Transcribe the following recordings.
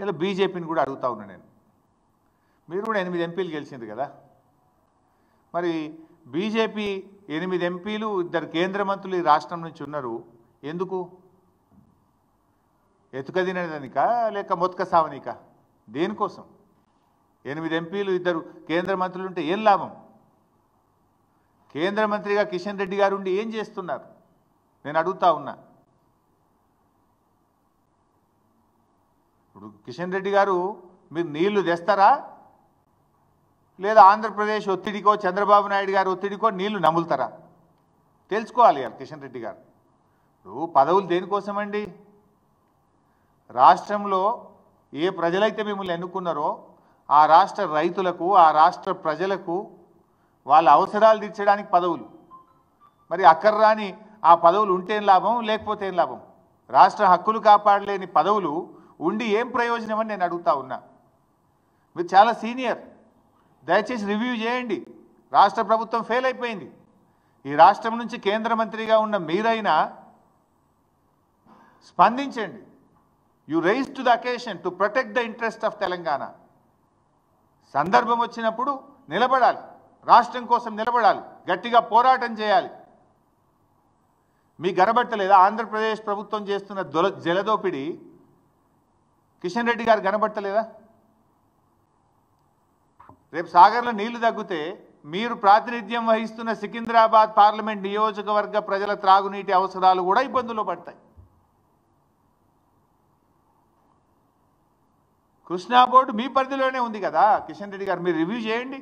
ఇలా బీజేపీని కూడా అడుగుతా ఉన్నా నేను. మీరు కూడా 8 ఎంపీలు గెలిచింది కదా, మరి బీజేపీ 8 ఎంపీలు 2 కేంద్ర మంత్రులు ఈ రాష్ట్రం నుంచి ఉన్నారు. ఎందుకు? ఎతుకదినదానిక లేక మొత్క సావనిక? దేనికోసం? 8 ఎంపీలు 2 కేంద్ర మంత్రులు ఉంటే ఏం లాభం? కేంద్ర మంత్రిగా కిషన్ రెడ్డి గారు ఉండి ఏం చేస్తున్నారు నేను అడుగుతా ఉన్నా. ఇప్పుడు కిషన్ రెడ్డి గారు మీరు నీళ్లు తెస్తారా, లేదా ఆంధ్రప్రదేశ్ ఒత్తిడికో చంద్రబాబు నాయుడు గారు ఒత్తిడికో నీళ్లు నములుతారా? తెలుసుకోవాలి కిషన్ రెడ్డి గారు. ఇప్పుడు పదవులు దేనికోసమండి? రాష్ట్రంలో ఏ ప్రజలైతే మిమ్మల్ని ఎన్నుకున్నారో ఆ రాష్ట్ర రైతులకు, ఆ రాష్ట్ర ప్రజలకు వాళ్ళ అవసరాలు తీర్చడానికి పదవులు. మరి అక్కర్రాని ఆ పదవులు ఉంటే ఏం లాభం, లేకపోతే ఏం లాభం? రాష్ట్ర హక్కులు కాపాడలేని పదవులు ఉండి ఏం ప్రయోజనం అని నేను అడుగుతా ఉన్నా. మీరు చాలా సీనియర్, దయచేసి రివ్యూ చేయండి. రాష్ట్ర ప్రభుత్వం ఫెయిల్ అయిపోయింది. ఈ రాష్ట్రం నుంచి కేంద్ర మంత్రిగా ఉన్న మీరైనా స్పందించండి. You rise to the occasion to protect the interest of Telangana. సందర్భం వచ్చినప్పుడు నిలబడాలి, రాష్ట్రం కోసం నిలబడాలి, గట్టిగా పోరాటం చేయాలి. మీకు కనబట్టలేదా ఆంధ్రప్రదేశ్ ప్రభుత్వం చేస్తున్న జలదోపిడి? కిషన్ రెడ్డి గారు కనబట్టలేదా? రేపు సాగర్లో నీళ్లు తగ్గితే మీరు ప్రాతినిధ్యం వహిస్తున్న సికింద్రాబాద్ పార్లమెంట్ నియోజకవర్గ ప్రజల త్రాగునీటి అవసరాలు కూడా ఇబ్బందుల్లో పడతాయి. కృష్ణా బోర్డు మీ పరిధిలోనే ఉంది కదా కిషన్ రెడ్డి గారు, మీరు రివ్యూ చేయండి.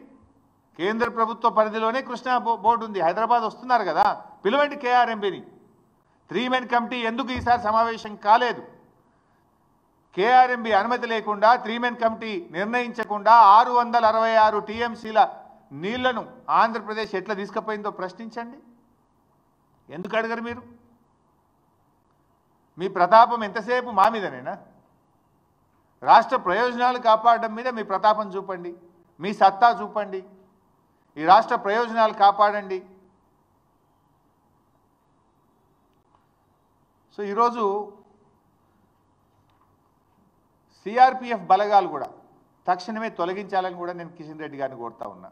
కేంద్ర ప్రభుత్వ పరిధిలోనే కృష్ణా బోర్డు ఉంది. హైదరాబాద్ వస్తున్నారు కదా, పిలవండి కేఆర్ఎంబీని. 3 మెన్ కమిటీ ఎందుకు ఈసారి సమావేశం కాలేదు? కేఆర్ఎంబీ అనుమతి లేకుండా 3 మెన్ కమిటీ నిర్ణయించకుండా 666 టీఎంసీల నీళ్లను ఆంధ్రప్రదేశ్ ఎట్లా తీసుకుపోయిందో ప్రశ్నించండి. ఎందుకు అడగరు మీరు? మీ ప్రతాపం ఎంతసేపు మా మీదనేనా? రాష్ట్ర ప్రయోజనాలు కాపాడడం మీద మీ ప్రతాపం చూపండి, మీ సత్తా చూపండి. ఈ రాష్ట్ర ప్రయోజనాలు కాపాడండి. సో ఈరోజు సిఆర్పిఎఫ్ బలగాలు కూడా తక్షణమే తొలగించాలని కూడా నేను కిషన్ రెడ్డి గారిని కోరుతా ఉన్నా.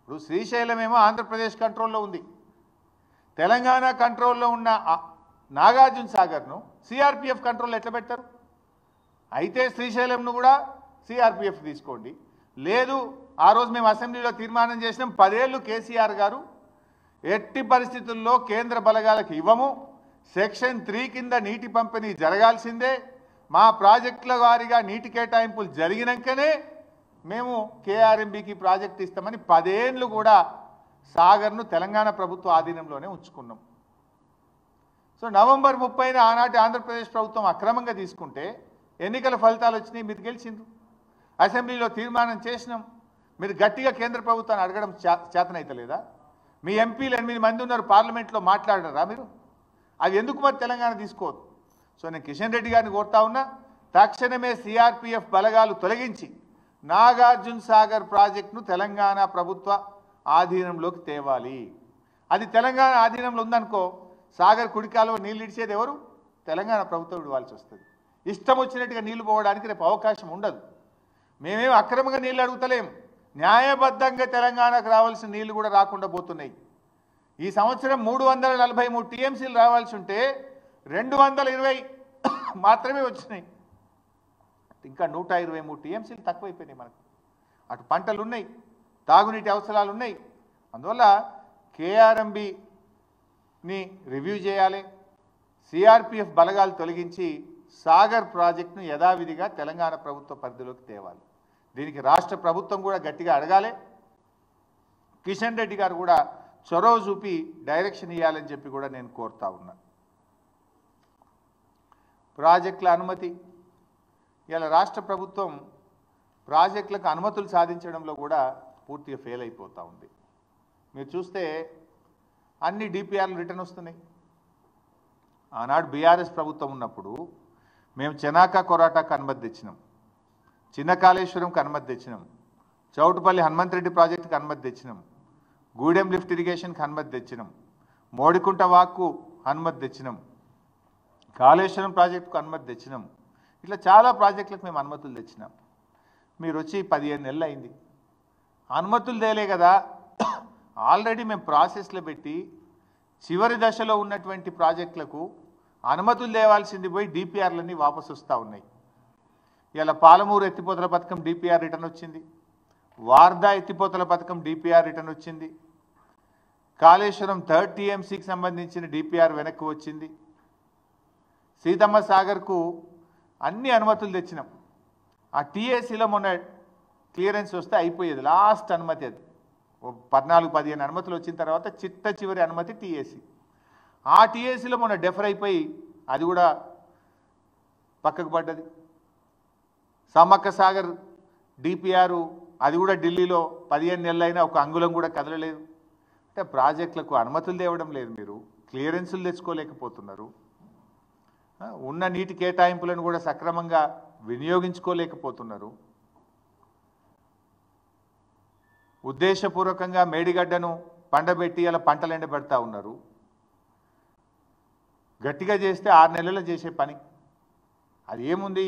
ఇప్పుడు శ్రీశైలం ఏమో ఆంధ్రప్రదేశ్ కంట్రోల్లో ఉంది, తెలంగాణ కంట్రోల్లో ఉన్న నాగార్జున సాగర్ను సిఆర్పిఎఫ్ కంట్రోల్లో ఎట్లా పెట్టారు? అయితే శ్రీశైలంను కూడా సిఆర్పిఎఫ్ తీసుకోండి. లేదు, ఆ రోజు మేము అసెంబ్లీలో తీర్మానం చేసినాం, 10 ఏళ్ళు కేసీఆర్ గారు ఎట్టి పరిస్థితుల్లో కేంద్ర బలగాలకు ఇవ్వము, సెక్షన్ 3 కింద నీటి పంపిణీ జరగాల్సిందే, మా ప్రాజెక్టుల వారీగా నీటి కేటాయింపులు జరిగినాకనే మేము కేఆర్ఎంబీకి ప్రాజెక్ట్ ఇస్తామని 10 ఏళ్ళు కూడా సాగర్ను తెలంగాణ ప్రభుత్వ ఆధీనంలోనే ఉంచుకున్నాం. సో నవంబర్ 30న ఆనాటి ఆంధ్రప్రదేశ్ ప్రభుత్వం అక్రమంగా తీసుకుంటే ఎన్నికల ఫలితాలు వచ్చినాయి, మీరు గెలిచిండ్రు. అసెంబ్లీలో తీర్మానం చేసినాం, మీరు గట్టిగా కేంద్ర ప్రభుత్వాన్ని అడగడం చేతనైతలేదా? మీ ఎంపీలు 8 మంది ఉన్నారు, పార్లమెంట్లో మాట్లాడరా మీరు? అది ఎందుకు మరి తెలంగాణ తీసుకోవద్దు? సో నేను కిషన్ రెడ్డి గారిని కోరుతా ఉన్నా, తక్షణమే సిఆర్పిఎఫ్ బలగాలు తొలగించి నాగార్జున సాగర్ ప్రాజెక్టును తెలంగాణ ప్రభుత్వ ఆధీనంలోకి తేవాలి. అది తెలంగాణ ఆధీనంలో ఉందనుకో, సాగర్ కుడికాలువ నీళ్ళు ఇడిచేది ఎవరు? తెలంగాణ ప్రభుత్వం ఇవ్వాల్సి వస్తుంది. ఇష్టం వచ్చినట్టుగా నీళ్లు పోవడానికి రేపు అవకాశం ఉండదు. మేమేం అక్రమంగా నీళ్ళు అడుగుతలేం, న్యాయబద్ధంగా తెలంగాణకు రావాల్సిన నీళ్లు కూడా రాకుండా పోతున్నాయి. ఈ సంవత్సరం 343 టీఎంసీలు రావాల్సి ఉంటే 220 మాత్రమే వచ్చినాయి. ఇంకా 123 టీఎంసీలు తక్కువైపోయినాయి మనకు. అటు పంటలు ఉన్నాయి, తాగునీటి అవసరాలు ఉన్నాయి. అందువల్ల కేఆర్ఎంబీని రివ్యూ చేయాలి, సిఆర్పిఎఫ్ బలగాలు తొలగించి సాగర్ ప్రాజెక్టును యథావిధిగా తెలంగాణ ప్రభుత్వ పరిధిలోకి తేవాలి. దీనికి రాష్ట్ర ప్రభుత్వం కూడా గట్టిగా అడగాలి. కిషన్ రెడ్డి గారు కూడా చొరవ చూపి డైరెక్షన్ ఇవ్వాలని చెప్పి కూడా నేను కోరుతా ఉన్నా. ప్రాజెక్టుల అనుమతి, ఇలా రాష్ట్ర ప్రభుత్వం ప్రాజెక్టులకు అనుమతులు సాధించడంలో కూడా పూర్తిగా ఫెయిల్ అయిపోతూ ఉంది. మీరు చూస్తే అన్ని డిపిఆర్లు రిటర్న్ వస్తున్నాయి. ఆనాడు బీఆర్ఎస్ ప్రభుత్వం ఉన్నప్పుడు మేము చెనాక కొరాటాకు అనుమతి తెచ్చినాం, చిన్న కాళేశ్వరంకి అనుమతి తెచ్చినాం, చౌటుపల్లి హనుమంతరెడ్డి ప్రాజెక్టుకి అనుమతి తెచ్చినాం, గూడెం లిఫ్ట్ ఇరిగేషన్కి అనుమతి తెచ్చినాం, మోడికుంట వాక్కు అనుమతి తెచ్చినాం, కాళేశ్వరం ప్రాజెక్టుకు అనుమతి తెచ్చినాం. ఇట్లా చాలా ప్రాజెక్టులకు మేము అనుమతులు తెచ్చినాం. మీరు వచ్చి 15 నెలలు అయింది, అనుమతులు తేలే కదా. ఆల్రెడీ మేము ప్రాసెస్లో పెట్టి చివరి దశలో ఉన్నటువంటి ప్రాజెక్టులకు అనుమతులు తేవాల్సింది పోయి డిపిఆర్లన్నీ వాపసు వస్తూ ఉన్నాయి. ఇలా పాలమూరు ఎత్తిపోతల పథకం డిపిఆర్ రిటర్న్ వచ్చింది, వార్దా ఎత్తిపోతల పథకం డిపిఆర్ రిటర్న్ వచ్చింది, కాళేశ్వరం 3rd TMCకి సంబంధించిన డిపిఆర్ వెనక్కి వచ్చింది, సీతమ్మ సాగర్కు అన్ని అనుమతులు తెచ్చినాం. ఆ టీఏసీలో మొన్న క్లియరెన్స్ వస్తే అయిపోయేది, లాస్ట్ అనుమతి అది. 14-15 అనుమతులు వచ్చిన తర్వాత చిట్ట చివరి అనుమతి టీఏసీ. ఆ టీఏసీలో మొన్న డెఫర్ అయిపోయి అది కూడా పక్కకు పడ్డది. సమ్మక్క సాగర్ డిపిఆర్ అది కూడా ఢిల్లీలో 15 నెలలైనా ఒక అంగుళం కూడా కదలలేదు. అంటే ప్రాజెక్టులకు అనుమతులు తేవడం లేదు, మీరు క్లియరెన్సులు తెచ్చుకోలేకపోతున్నారు, ఉన్న నీటి కేటాయింపులను కూడా సక్రమంగా వినియోగించుకోలేకపోతున్నారు. ఉద్దేశపూర్వకంగా మేడిగడ్డను పండబెట్టి అలా పంటలు ఎండబెడతా ఉన్నారు. గట్టిగా చేస్తే 6 నెలలు చేసే పని అది ఏముంది.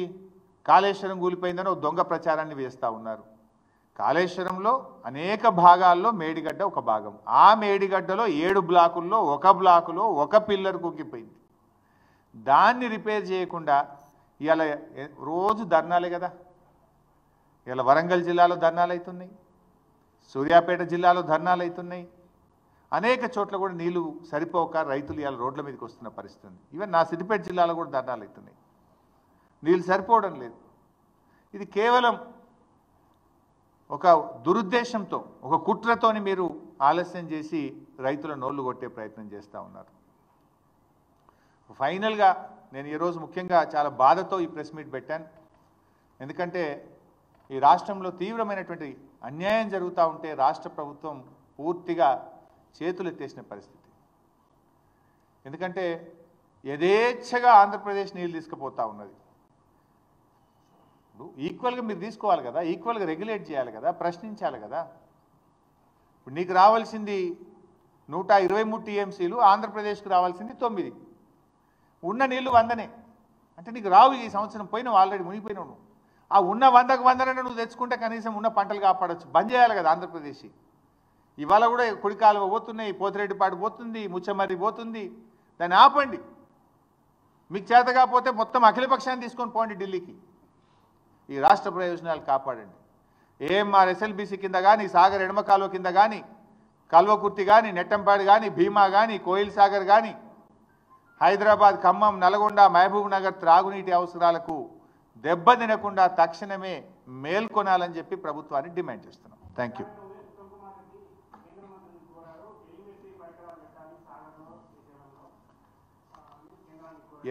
కాళేశ్వరం కూలిపోయిందని ఒక దొంగ ప్రచారాన్ని వేస్తూ ఉన్నారు. కాళేశ్వరంలో అనేక భాగాల్లో మేడిగడ్డ ఒక భాగం. ఆ మేడిగడ్డలో 7 బ్లాకుల్లో ఒక బ్లాకులో ఒక పిల్లర్ కుక్కిపోయింది. దాన్ని రిపేర్ చేయకుండా ఇవాళ రోజు ధర్నాలే కదా. ఇలా వరంగల్ జిల్లాలో ధర్నాలు అవుతున్నాయి, సూర్యాపేట జిల్లాలో ధర్నాలు అవుతున్నాయి, అనేక చోట్ల కూడా నీళ్లు సరిపోక రైతులు ఇవాళ రోడ్ల మీదకి వస్తున్న పరిస్థితి ఉంది. ఈవెన్ నా సిద్దిపేట జిల్లాలో కూడా ధర్నాలు అవుతున్నాయి, నీళ్ళు సరిపోవడం లేదు. ఇది కేవలం ఒక దురుద్దేశంతో, ఒక కుట్రతోని మీరు ఆలస్యం చేసి రైతుల నోళ్లు కొట్టే ప్రయత్నం చేస్తూ ఉన్నారు. ఫైనల్గా నేను ఈరోజు ముఖ్యంగా చాలా బాధతో ఈ ప్రెస్ మీట్ పెట్టాను. ఎందుకంటే ఈ రాష్ట్రంలో తీవ్రమైనటువంటి అన్యాయం జరుగుతూ ఉంటే రాష్ట్ర ప్రభుత్వం పూర్తిగా చేతులు ఎత్తేసిన పరిస్థితి. ఎందుకంటే యథేచ్ఛగా ఆంధ్రప్రదేశ్ నీళ్ళు తీసుకుపోతూ ఉన్నది. ఈక్వల్గా మీరు తీసుకోవాలి కదా, ఈక్వల్గా రెగ్యులేట్ చేయాలి కదా, ప్రశ్నించాలి కదా. ఇప్పుడు నీకు రావాల్సింది 123 TMCలు, ఆంధ్రప్రదేశ్కి రావాల్సింది 9. ఉన్న నీళ్లు 100నే అంటే నీకు రావు. ఈ సంవత్సరం పోయినావు, ఆల్రెడీ మునిగిపోయినావు. నువ్వు ఆ ఉన్న 100కు 100 నువ్వు తెచ్చుకుంటే కనీసం ఉన్న పంటలు కాపాడచ్చు. బంద్ చేయాలి కదా ఆంధ్రప్రదేశ్. ఇవాళ కూడా కుడికాలువ పోతున్నాయి, పోతిరెడ్డిపాడు పోతుంది, ముచ్చమర్రి పోతుంది. దాన్ని ఆపండి. మీకు చేత కాకపోతే మొత్తం అఖిలపక్షాన్ని తీసుకొని పోండి ఢిల్లీకి. ఈ రాష్ట్ర ప్రయోజనాలు కాపాడండి. ఏఎంఆర్ SLBC కింద కానీ, సాగర్ ఎడమ కాలువ కింద కానీ, కల్వకుర్తి కానీ, నెట్టంపాడు కానీ, భీమా కానీ, కోయిల్ సాగర్ కానీ, హైదరాబాద్, ఖమ్మం, నల్గొండ, మహబూబ్ నగర్ త్రాగునీటి అవసరాలకు దెబ్బ తినకుండా తక్షణమే మేల్కొనాలని చెప్పి ప్రభుత్వాన్ని డిమాండ్ చేస్తున్నాం. Thank you.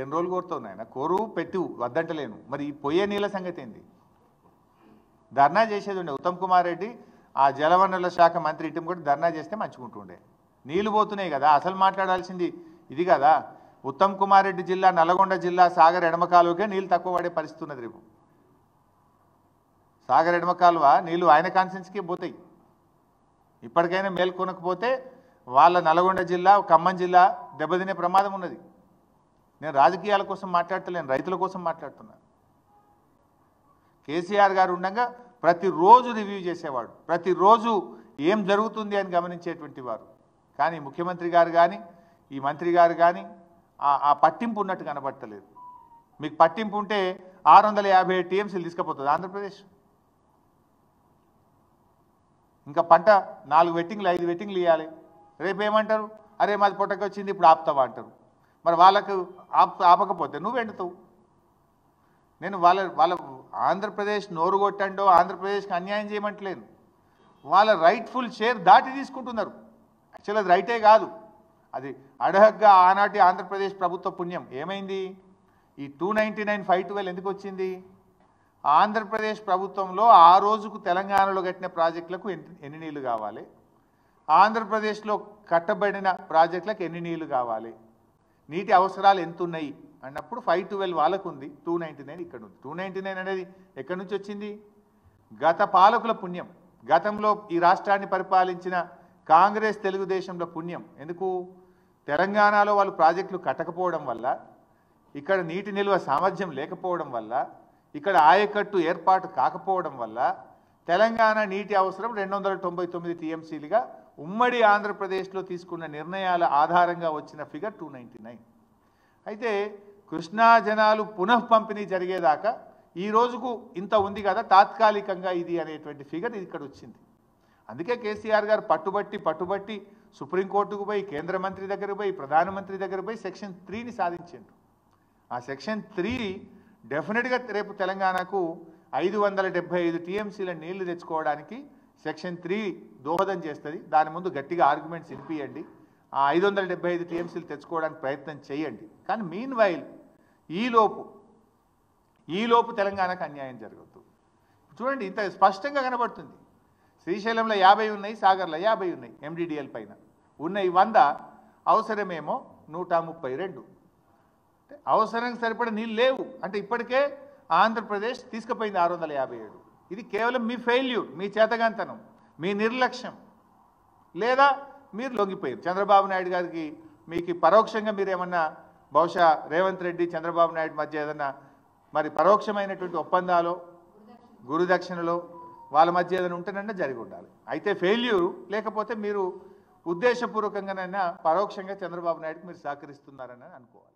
ఎన్ని రోజులు కోరుతున్నాయన కోరు పెట్టు వద్దంటలేను. మరి పోయే నీళ్ళ సంగతి ఏంది? ధర్నా చేసేది ఉండే ఉత్తమ్ కుమార్ రెడ్డి, ఆ జలవనరుల శాఖ మంత్రి ఇటు కూడా ధర్నా చేస్తే మంచుకుంటుండే. నీళ్లు పోతున్నాయి కదా, అసలు మాట్లాడాల్సింది ఇది కదా. ఉత్తమ్ కుమార్ రెడ్డి జిల్లా, నల్గొండ జిల్లా సాగర్ ఎడమ కాలువకే నీళ్ళు తక్కువ పడే పరిస్థితి ఉన్నది. రేపు సాగర్ ఎడమ కాలువ నీళ్ళు ఆయన కాన్సెన్స్కే పోతాయి. ఇప్పటికైనా మేల్కొనకపోతే వాళ్ళ నల్గొండ జిల్లా, ఖమ్మం జిల్లా దెబ్బతినే ప్రమాదం ఉన్నది. నేను రాజకీయాల కోసం మాట్లాడతలేను, రైతుల కోసం మాట్లాడుతున్నాను. కేసీఆర్ గారు ఉండగా ప్రతిరోజు రివ్యూ చేసేవాడు, ప్రతిరోజు ఏం జరుగుతుంది అని గమనించేటువంటి వారు. కానీ ముఖ్యమంత్రి గారు కానీ, ఈ మంత్రి గారు కానీ ఆ పట్టింపు ఉన్నట్టు కనబడతలేదు. మీకు పట్టింపు ఉంటే 657 TMCలు తీసుకుపోతుంది ఆంధ్రప్రదేశ్. ఇంకా పంట 4 వెట్టింగ్లు 5 వెట్టింగ్లు ఇవ్వాలి. రేపు ఏమంటారు? అరే మాది పొట్టకు వచ్చింది ఇప్పుడు ఆపుతావా అంటారు. మరి వాళ్ళకు ఆపకపోతే నువ్వు ఎండుతావు. నేను వాళ్ళ ఆంధ్రప్రదేశ్ నోరు కొట్టండో, ఆంధ్రప్రదేశ్కి అన్యాయం చేయమంటలేను. వాళ్ళ రైట్ఫుల్ షేర్ దాటి తీసుకుంటున్నారు. యాక్చువల్ అది రైటే కాదు, అది అడహగ్గా ఆనాటి ఆంధ్రప్రదేశ్ ప్రభుత్వ పుణ్యం. ఏమైంది? ఈ 299/512 ఎందుకు వచ్చింది? ఆంధ్రప్రదేశ్ ప్రభుత్వంలో ఆ రోజుకు తెలంగాణలో కట్టిన ప్రాజెక్టులకు ఎన్ని నీళ్లు కావాలి, ఆంధ్రప్రదేశ్లో కట్టబడిన ప్రాజెక్టులకు ఎన్ని నీళ్లు కావాలి, నీటి అవసరాలు ఎంత ఉన్నాయి అన్నప్పుడు 512 వాళ్ళకు ఉంది, 299 ఇక్కడ ఉంది. 299 అనేది ఎక్కడి నుంచి వచ్చింది? గత పాలకుల పుణ్యం. గతంలో ఈ రాష్ట్రాన్ని పరిపాలించిన కాంగ్రెస్ తెలుగుదేశంలో పుణ్యం. ఎందుకు? తెలంగాణలో వాళ్ళు ప్రాజెక్టులు కట్టకపోవడం వల్ల ఇక్కడ నీటి నిల్వ సామర్థ్యం లేకపోవడం వల్ల, ఇక్కడ ఆయకట్టు ఏర్పాటు కాకపోవడం వల్ల తెలంగాణ నీటి అవసరం 299 టీఎంసీలుగా ఉమ్మడి ఆంధ్రప్రదేశ్లో తీసుకున్న నిర్ణయాల ఆధారంగా వచ్చిన ఫిగర్ 299. అయితే కృష్ణా జనాలు పునః పంపిణీ జరిగేదాకా ఈ రోజుకు ఇంత ఉంది కదా, తాత్కాలికంగా ఇది అనేటువంటి ఫిగర్ ఇక్కడ వచ్చింది. అందుకే కేసీఆర్ గారు పట్టుబట్టి సుప్రీంకోర్టుకు పోయి, కేంద్ర మంత్రి దగ్గరకు పోయి, ప్రధానమంత్రి దగ్గర పోయి సెక్షన్ 3ని సాధించారు. ఆ సెక్షన్ 3 డెఫినెట్గా రేపు తెలంగాణకు 575 టీఎంసీల నీళ్లు తెచ్చుకోవడానికి సెక్షన్ 3 దోహదం చేస్తుంది. దాని ముందు గట్టిగా ఆర్గ్యుమెంట్స్ వినిపియండి. ఆ 575 టీఎంసీలు తెచ్చుకోవడానికి ప్రయత్నం చేయండి. కానీ మీన్ వైల్ ఈలోపు తెలంగాణకు అన్యాయం జరగద్దు. చూడండి, ఇంత స్పష్టంగా కనబడుతుంది. శ్రీశైలంలో 50 ఉన్నాయి, సాగర్లో 50 ఉన్నాయి. ఎండిడిఎల్ పైన ఉన్నాయి 100, అవసరమేమో 132. అంటే అవసరానికి సరిపడ నీళ్ళు లేవు. అంటే ఇప్పటికే ఆంధ్రప్రదేశ్ తీసుకుపోయింది 657. ఇది కేవలం మీ ఫెయిల్యూర్, మీ చేతగాంతనం, మీ నిర్లక్ష్యం, లేదా మీరు లొంగిపోయారు. చంద్రబాబు నాయుడు గారికి మీకు పరోక్షంగా మీరేమన్నా బహుశా రేవంత్ రెడ్డి చంద్రబాబు నాయుడు మధ్య ఏదన్నా మరి పరోక్షమైనటువంటి ఒప్పందాలు, గురుదక్షిణలో వాళ్ళ మధ్య ఏదైనా ఉంటేనన్నా జరిగి ఉండాలి. అయితే ఫెయిల్యూరు, లేకపోతే మీరు ఉద్దేశపూర్వకంగానైనా పరోక్షంగా చంద్రబాబు నాయుడుకి మీరు సహకరిస్తున్నారని అనుకోవాలి.